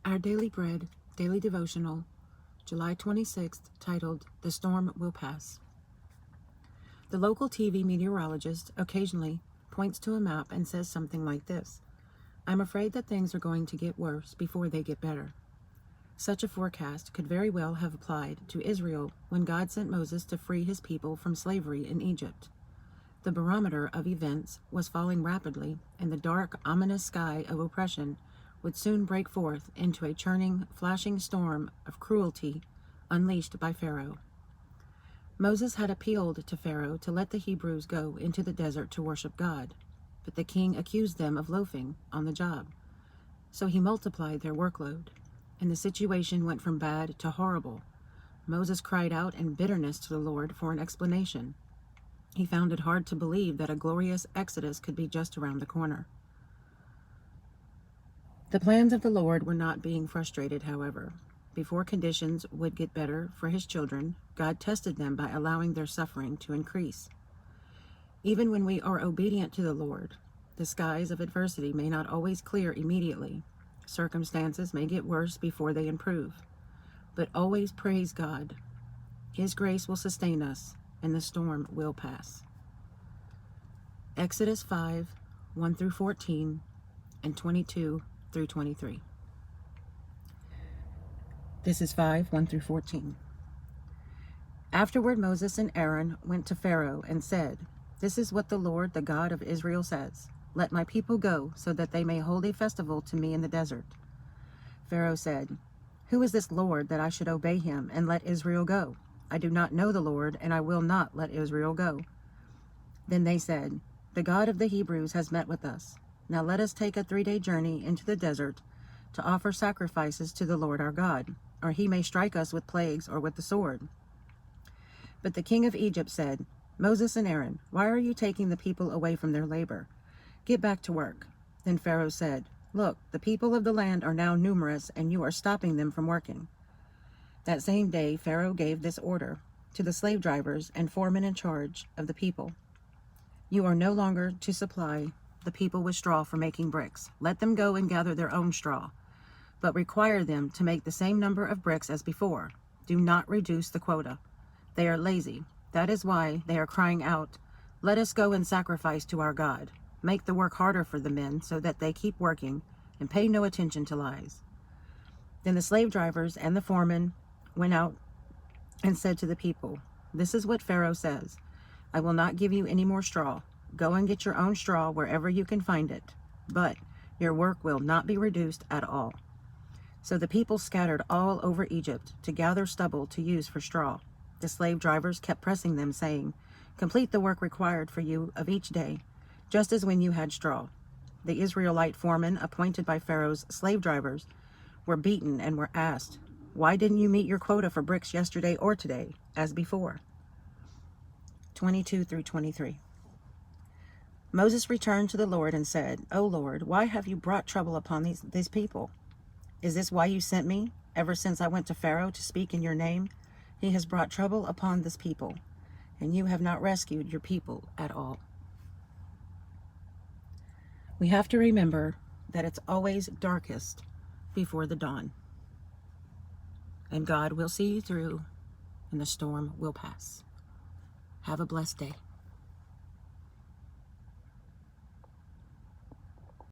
Our Daily Bread, Daily Devotional, July 26th, titled, The Storm Will Pass. The local TV meteorologist occasionally points to a map and says something like this: I'm afraid that things are going to get worse before they get better. Such a forecast could very well have applied to Israel when God sent Moses to free his people from slavery in Egypt. The barometer of events was falling rapidly, and the dark, ominous sky of oppression would soon break forth into a churning, flashing storm of cruelty unleashed by Pharaoh. Moses had appealed to Pharaoh to let the Hebrews go into the desert to worship God, but the king accused them of loafing on the job. So he multiplied their workload, and the situation went from bad to horrible. Moses cried out in bitterness to the Lord for an explanation. He found it hard to believe that a glorious exodus could be just around the corner. The plans of the Lord were not being frustrated, however. Before conditions would get better for his children, God tested them by allowing their suffering to increase. Even when we are obedient to the Lord, the skies of adversity may not always clear immediately. Circumstances may get worse before they improve. But always praise God. His grace will sustain us, and the storm will pass. Exodus 5, 1 through 14, and 22 through 23. This is 5, 1 through 14. Afterward, Moses and Aaron went to Pharaoh and said, This is what the Lord, the God of Israel, says. Let my people go, so that they may hold a festival to me in the desert. Pharaoh said, Who is this Lord that I should obey him and let Israel go? I do not know the Lord, and I will not let Israel go. Then they said, The God of the Hebrews has met with us. Now let us take a 3-day journey into the desert to offer sacrifices to the Lord our God, or he may strike us with plagues or with the sword. But the king of Egypt said, Moses and Aaron, why are you taking the people away from their labor? Get back to work. Then Pharaoh said, Look, the people of the land are now numerous, and you are stopping them from working. That same day Pharaoh gave this order to the slave drivers and foremen in charge of the people. You are no longer to supply the people with straw for making bricks. Let them go and gather their own straw, but require them to make the same number of bricks as before. Do not reduce the quota. They are lazy. That is why they are crying out, Let us go and sacrifice to our God. Make the work harder for the men so that they keep working and pay no attention to lies. Then the slave drivers and the foremen went out and said to the people, This is what Pharaoh says. I will not give you any more straw. Go and get your own straw wherever you can find it. But your work will not be reduced at all. So the people scattered all over Egypt to gather stubble to use for straw. The slave drivers kept pressing them, saying, Complete the work required for you of each day, just as when you had straw. The Israelite foremen appointed by Pharaoh's slave drivers were beaten and were asked, Why didn't you meet your quota for bricks yesterday or today, as before? 22 through 23. Moses returned to the Lord and said, O Lord, why have you brought trouble upon these people? Is this why you sent me? Ever since I went to Pharaoh to speak in your name, he has brought trouble upon this people, and you have not rescued your people at all. We have to remember that it's always darkest before the dawn, and God will see you through, and the storm will pass. Have a blessed day.